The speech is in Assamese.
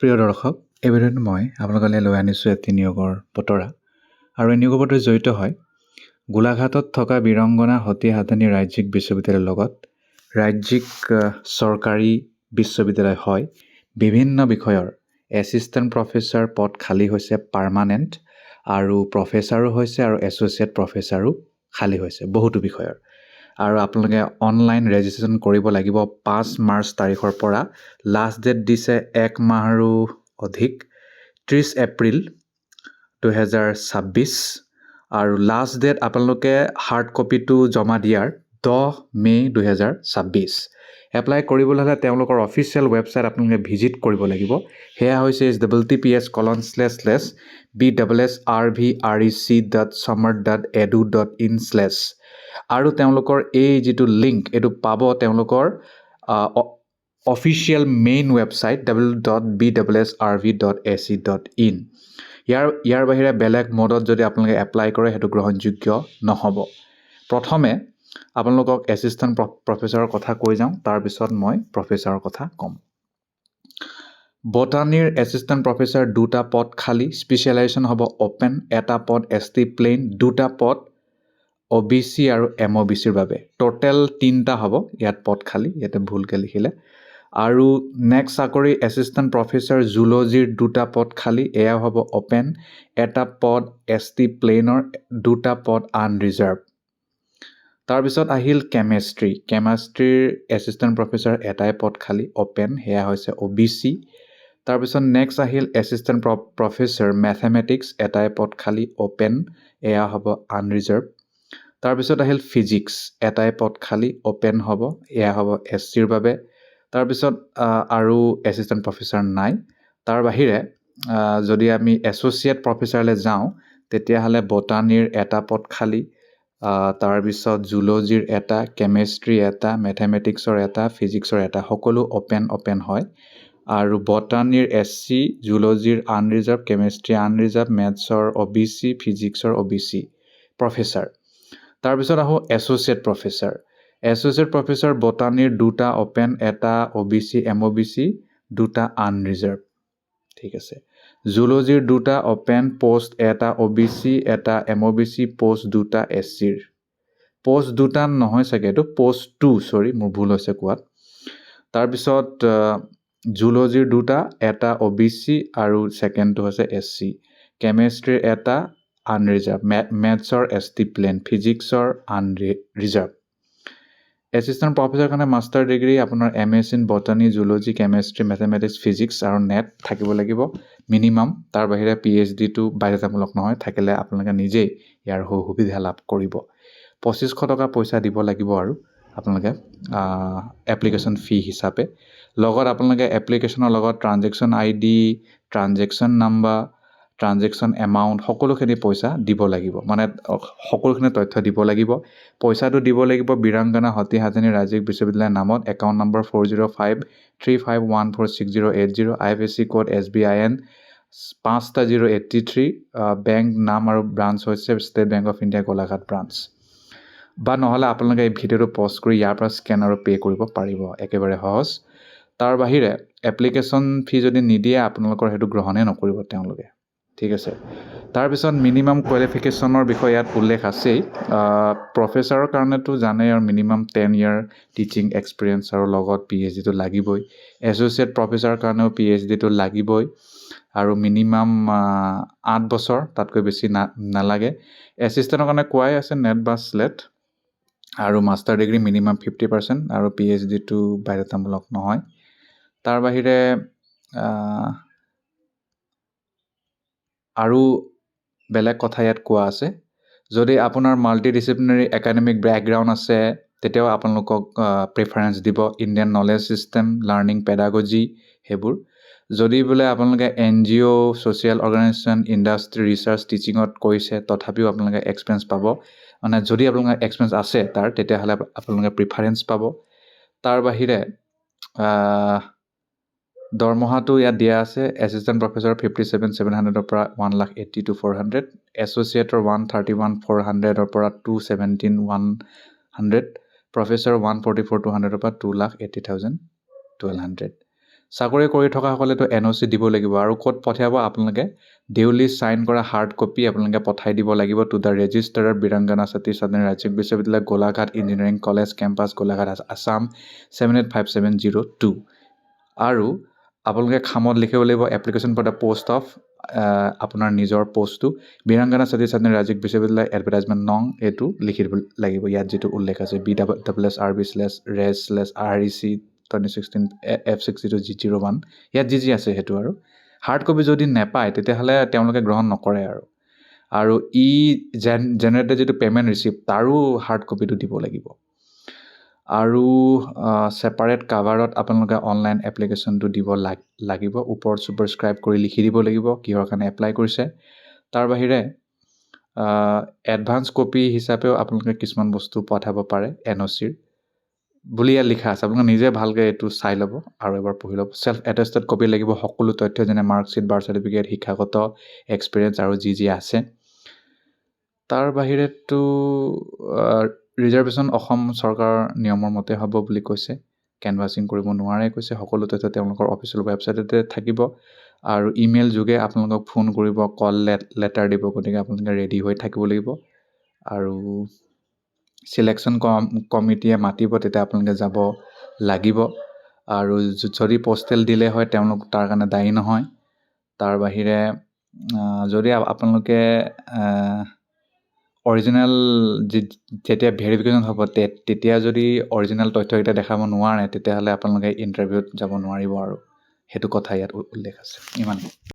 প্ৰিয় দৰ্শক, এই ভিডিঅ'ত মই আপোনালোকলৈ লৈ আনিছোঁ এটি নিয়োগৰ বতৰা। আৰু এই নিয়োগৰ বতৰা জড়িত হয় গোলাঘাটত থকা বীৰংগনা সতী সাধনী ৰাজ্যিক বিশ্ববিদ্যালয়ৰ লগত। ৰাজ্যিক চৰকাৰী বিশ্ববিদ্যালয় হয়। বিভিন্ন বিষয়ৰ এছিষ্টেণ্ট প্ৰফেচাৰ পদ খালী হৈছে পাৰ্মানেণ্ট, আৰু প্ৰফেচাৰো হৈছে আৰু এছ'চিয়েট প্ৰফেচাৰো খালী হৈছে বহুতো বিষয়ৰ। আৰু আপোনালোকে অনলাইন ৰেজিষ্ট্ৰেশ্যন কৰিব লাগিব 5 মাৰ্চ তাৰিখৰ পৰা। লাষ্ট ডেট দিছে 1 মাহৰো অধিক, 30 এপ্ৰিল 2026। আৰু লাষ্ট ডেট আপোনালোকে হাৰ্ড কপিটো জমা দিয়াৰ 10 মে 2026। এপ্লাই কৰিবলৈ হ'লে তেওঁলোকৰ অফিচিয়েল ৱেবছাইট আপোনালোকে ভিজিট কৰিব লাগিব। সেয়া হৈছে https://bwsrvrec.summer.edu.in/ আৰু তেওঁলোকৰ এই যিটো লিংক এইটো পাব তেওঁলোকৰ অফিচিয়েল মেইন ৱেবছাইট www.bwsrv.ac.in। ইয়াৰ বাহিৰে বেলেগ মডত যদি আপোনালোকে এপ্লাই কৰে সেইটো গ্ৰহণযোগ্য নহ'ব। প্ৰথমে আপোনালোকক এছিষ্টেণ্ট প্ৰফেচাৰৰ কথা কৈ যাওঁ, তাৰপিছত মই প্ৰফেচাৰৰ কথা ক'ম। বটানীৰ এছিষ্টেণ্ট প্ৰফেচাৰ 2টা পদ খালী, স্পেচিয়েলাইজেশ্যন হ'ব অ'পেন, এটা পদ ST প্লেইন, 2টা পদ OBC আৰু MOBCৰ বাবে। টোটেল 3টা হ'ব ইয়াত পদ খালী, ইয়াতে ভুলকৈ লিখিলে। আৰু নেক্সট চাকৰি এছিষ্টেণ্ট প্ৰফেচাৰ জুলজিৰ 2টা পদ খালী, এয়া হ'ব অ'পেন, এটা পদ ST প্লেইনৰ, 2টা পদ আনৰিজাৰ্ভ। তাৰপিছত আহিল কেমেষ্ট্ৰিৰ এছিষ্টেণ্ট প্ৰফেচাৰ এটাই পদ খালী, অ'পেন, সেয়া হৈছে OBC। তাৰপিছত নেক্সট আহিল এছিষ্টেণ্ট প্ৰফেচাৰ মেথমেটিক্স, এটাই পদ খালী, অ'পেন, এয়া হ'ব আনৰিজাৰ্ভ। তাৰপিছত আহিল ফিজিক্স, এটাই পদ খালী, অ'পেন হ'ব, এয়া হ'ব SCৰ বাবে। তাৰপিছত আৰু এছিষ্টেণ্ট প্ৰফেচাৰ নাই। তাৰ বাহিৰে যদি আমি এছ'চিয়েট প্ৰফেচাৰলৈ যাওঁ তেতিয়াহ'লে বটানীৰ এটা পদ খালী, তাৰপিছত জুলজিৰ এটা, কেমেষ্ট্ৰি এটা, মেথমেটিক্সৰ এটা, ফিজিক্সৰ এটা, সকলো অ'পেন হয়। আৰু বটানীৰ SC, জুলজিৰ আনৰিজাৰ্ভ, কেমেষ্ট্ৰি আনৰিজাৰ্ভ, মেথছৰ OBC, ফিজিক্সৰ OBC প্ৰফেচাৰ। তাৰপিছত আহোঁ এছ'চিয়েট প্ৰফেচাৰ বটানীৰ 2টা অ'পেন, এটা OBC MOBC, 2টা আনৰিজাৰ্ভ। ঠিক আছে। জুলজিৰ 2টা অ'পেন পষ্ট, এটা OBC, এটা MOBC, পষ্ট 2টা SCৰ। পষ্ট 2টা নহয় চাগে, এইটো পষ্ট 2, মোৰ ভুল হৈছে কোৱাত। তাৰপিছত জুলজিৰ 2টা, এটা OBC আৰু ছেকেণ্ডটো হৈছে SC। কেমেষ্ট্ৰিৰ এটা আনৰিজাৰ্ভ, মেথছৰ ST প্লেন, ফিজিক্সৰ আনৰিজাৰ্ভ। এছিষ্টেণ্ট প্ৰফেচাৰৰ কাৰণে মাষ্টাৰ ডিগ্ৰী আপোনাৰ MS in botany, zoology, chemistry, mathematics, physics আৰু নেট থাকিব লাগিব মিনিমাম। তাৰ বাহিৰে PhDটো বাধ্যতামূলক নহয়, থাকিলে আপোনালোকে নিজেই ইয়াৰ সুবিধা লাভ কৰিব। 2500 টকা পইচা দিব লাগিব আৰু আপোনালোকে এপ্লিকেশ্যন ফি হিচাপে। লগত আপোনালোকে এপ্লিকেশ্যনৰ লগত transaction ID, transaction number, transaction amount সকলোখিনি পইচা দিব লাগিব, মানে সকলোখিনি তথ্য দিব লাগিব। পইচাটো দিব লাগিব বীৰাংগনা সতী সাধনী ৰাজ্যিক বিশ্ববিদ্যালয়ৰ নামত, account number 405351468080, IFSC code SBIN 5083, bank নাম আৰু ব্ৰাঞ্চ হৈছে state bank of India Golaghat branch. বা নহ'লে আপোনালোকে এই ভিডিঅ'টো পজ কৰি ইয়াৰ পৰা স্কেন আৰু পে' কৰিব পাৰিব, একেবাৰে সহজ। তাৰ বাহিৰে এপ্লিকেশ্যন ফি যদি নিদিয়ে আপোনালোকৰ সেইটো গ্ৰহণে নকৰিব তেওঁলোকে। ঠিক আছে। তাৰপিছত মিনিমাম কোৱালিফিকেশ্যনৰ বিষয়ে ইয়াত উল্লেখ আছেই। প্ৰফেচাৰৰ কাৰণেতো জানেই আৰু মিনিমাম 10 ইয়াৰ টিচিং এক্সপিৰিয়েঞ্চ আৰু লগত PhDটো লাগিবই। এছ'চিয়েট প্ৰফেচাৰৰ কাৰণেও PhDটো লাগিবই আৰু মিনিমাম 8 বছৰ, তাতকৈ বেছি নালাগে। এছিষ্টেণ্টৰ কাৰণে কোৱাই আছে নেট বা স্লেট, আৰু মাষ্টাৰ ডিগ্ৰী মিনিমাম 50% আৰু PhDটো বাধ্যতামূলক নহয়। তাৰ বাহিৰে আৰু বেলেগ কথা ইয়াত কোৱা আছে, যদি আপোনাৰ মাল্টিডিচিপ্লিনাৰী একাডেমিক বেকগ্ৰাউণ্ড আছে তেতিয়াও আপোনালোকক প্ৰিফাৰেঞ্চ দিব। Indian knowledge system, learning pedagogy, সেইবোৰ। যদি বোলে আপোনালোকে NGO, social organisation, industry, research, টিচিঙত কৰিছে তথাপিও আপোনালোকে এক্সপেৰিয়েঞ্চ পাব। মানে যদি আপোনালোকৰ এক্সপেৰিয়েঞ্চ আছে তেতিয়াহ'লে আপোনালোকে প্ৰিফাৰেঞ্চ পাব। তাৰ বাহিৰে দৰমহাটো ইয়াত দিয়া আছে। এছিষ্টেণ্ট প্ৰফেচাৰ 57,700 পৰা 1,80,400, এছ'চিয়েটৰ 131,400 পৰা 217,100, প্ৰফেচাৰ 144,200 পৰা 2,80,1200। চাকৰি কৰি থকাসকলেতো NOC দিব লাগিব আৰু ক'ত পঠিয়াব আপোনালোকে ডেইলি চাইন কৰা হাৰ্ড কপি আপোনালোকে পঠাই দিব লাগিব টু দ্য ৰেজিষ্টাৰৰ বীৰাংগনা সতী সাধনী ৰাজ্যিক বিশ্ববিদ্যালয় Golaghat engineering college campus Golaghat Assam 785702 আৰু আপোনালোকে খামত লিখিব লাগিব application for the post of আপোনাৰ নিজৰ পষ্টটো বীৰাংগনা সতী সাধনী ৰাজ্যিক বিশ্ববিদ্যালয় এডভাৰটাইজমেণ্ট নং এইটো লিখি দিব লাগিব ইয়াত যিটো উল্লেখ আছে BWSRB/REC 2016 F62G01 ইয়াত যি আছে সেইটো আৰু হাৰ্ড কপি যদি নেপায় তেতিয়াহ'লে তেওঁলোকে গ্ৰহণ নকৰে আৰু জেনেৰেটেড যিটো পে'মেণ্ট ৰিচিপ্ট তাৰো হাৰ্ড কপিটো দিব লাগিব আৰু ছেপাৰেট কাভাৰত আপোনালোকে অনলাইন এপ্লিকেশ্যনটো দিব লাগিব ওপৰত ছুপাৰস্ক্ৰাইব কৰি লিখি দিব লাগিব কিহৰ কাৰণে এপ্লাই কৰিছে তাৰ বাহিৰে এডভান্স কপি হিচাপেও আপোনালোকে কিছুমান বস্তু পঠাব পাৰে NOCৰ বুলি ইয়াত লিখা আছে আপোনালোকে নিজে ভালকৈ এইটো চাই ল'ব আৰু এবাৰ পঢ়ি ল'ব চেল্ফ এটেষ্টেড কপি লাগিব সকলো তথ্য যেনে মাৰ্কশ্বিট বাৰ্থ চাৰ্টিফিকেট শিক্ষাগত এক্সপিৰিয়েঞ্চ আৰু যি আছে তাৰ বাহিৰেতো ৰিজাৰ্ভেশ্যন অসম চৰকাৰৰ নিয়মৰ মতে হ'ব বুলি কৈছে কেনভাছিং কৰিব নোৱাৰে কৈছে সকলো তথ্য তেওঁলোকৰ অফিচিয়েল ৱেবছাইটতে থাকিব আৰু ইমেইল যোগে আপোনালোকক ফোন কৰিব কল লেটাৰ দিব গতিকে আপোনালোকে ৰেডি হৈ থাকিব লাগিব আৰু চিলেকশ্যন কমিটিয়ে মাতিব তেতিয়া আপোনালোকে যাব লাগিব আৰু যদি পষ্টেল দিলে হয় তেওঁলোক তাৰ কাৰণে দায়ী নহয় তাৰ বাহিৰে যদি আপোনালোকে অৰিজিনেল যেতিয়া ভেৰিফিকেশ্যন হ'ব তেতিয়া যদি অৰিজিনেল তথ্যকেইটা দেখাব নোৱাৰে তেতিয়াহ'লে আপোনালোকে ইণ্টাৰভিউত যাব নোৱাৰিব আৰু সেইটো কথা ইয়াত উল্লেখ আছে ইমানেই